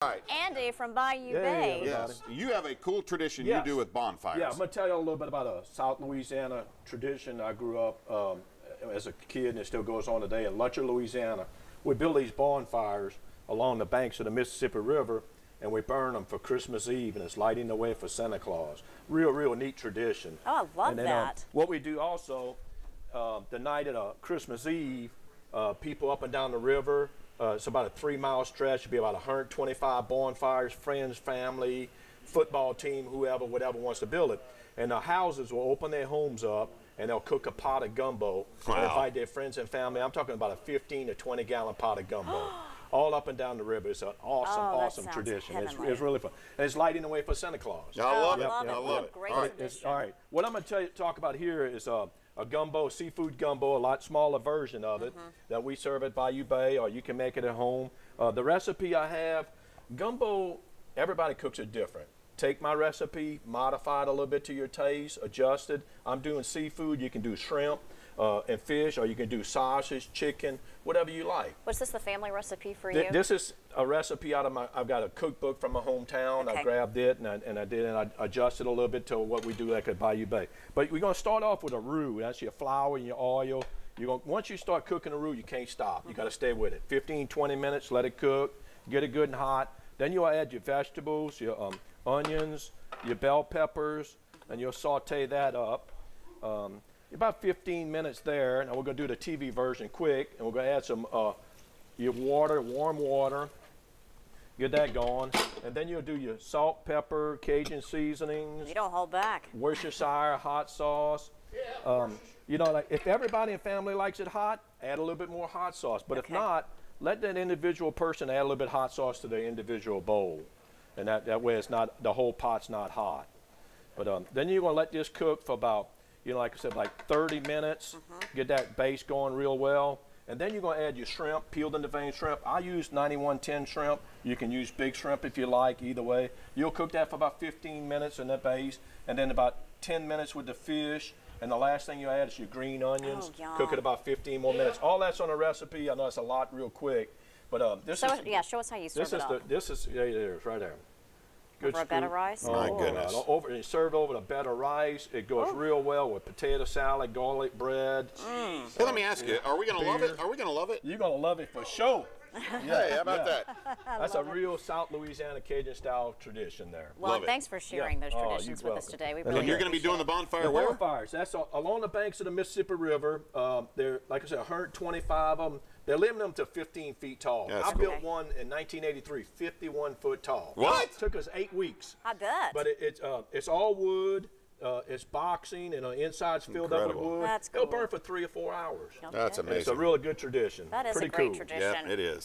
Right. Andy from Bayou Bay. Yes. You have a cool tradition you do with bonfires. Yeah, I'm going to tell you a little bit about a South Louisiana tradition. I grew up as a kid, and it still goes on today. In Lutcher, Louisiana, we build these bonfires along the banks of the Mississippi River, and we burn them for Christmas Eve, and it's lighting the way for Santa Claus. Real neat tradition. Oh, I love and then, that. What we do also, the night of Christmas Eve, people up and down the river, it's about a 3-mile stretch. It'll be about 125 bonfires, friends, family, football team, whoever, whatever wants to build it. And the houses will open their homes up, and they'll cook a pot of gumbo. Wow. And invite their friends and family. I'm talking about a 15 to 20-gallon pot of gumbo. All up and down the river. It's an awesome tradition. It's really fun. And it's lighting the way for Santa Claus. I love it. I love it. Great tradition. All right. What I'm going to talk about here is a gumbo, seafood gumbo, a lot smaller version of it that we serve at Bayou Bay, or you can make it at home. The recipe I have, gumbo, everybody cooks it different. Take my recipe, modify it a little bit to your taste, adjust it. I'm doing seafood. You can do shrimp and fish, or you can do sausage, chicken, whatever you like. Was this the family recipe for you? This is a recipe out of I've got a cookbook from my hometown. Okay. I grabbed it and I adjusted a little bit to what we do like at Bayou Bay. But we're going to start off with a roux. That's your flour and your oil. Once you start cooking a roux, you can't stop. You got to stay with it. 15, 20 minutes, let it cook, get it good and hot. Then you'll add your vegetables, your onions, your bell peppers, and you'll saute that up. About 15 minutes there, and we're going to do the TV version quick, and we're going to add some your water, warm water, get that going, and then you'll do your salt, pepper, Cajun seasonings. You don't hold back. Worcestershire hot sauce. You know, like if everybody in family likes it hot, add a little bit more hot sauce. But if not, let that individual person add a little bit of hot sauce to their individual bowl, and that way it's not, the whole pot's not hot. But then you're going to let this cook for about, you know, like I said, like 30 minutes, get that base going real well. And then you're going to add your shrimp, peeled in the vein shrimp. I use 9110 shrimp. You can use big shrimp if you like, either way. You'll cook that for about 15 minutes in the base, and then about 10 minutes with the fish. And the last thing you add is your green onions. Oh, cook it about 15 more minutes. All that's on the recipe. I know it's a lot real quick. But this is... Yeah, show us how you serve it up. This is, yeah, there it is, right there. Good over a bed of rice? Oh, my goodness. You serve it over a bed of rice. It goes real well with potato salad, garlic bread. Hey, let me ask you, are we going to love it? Are we going to love it? You're going to love it for sure. Hey, how about that? That's a real South Louisiana Cajun style tradition there. Well, thanks for sharing those traditions with us today. We really And you're going to be doing the bonfire the where? Bonfires. That's along the banks of the Mississippi River. They're, like I said, 125 of them. They're limiting them to 15 feet tall. That's I cool. built one in 1983, 51 foot tall. What? It took us 8 weeks. I bet. But it's all wood. It's boxing, and the inside's filled up with wood. That's cool. It'll burn for 3 or 4 hours. That's amazing. It's a really good tradition. That is Pretty a great cool. tradition. Yeah, it is.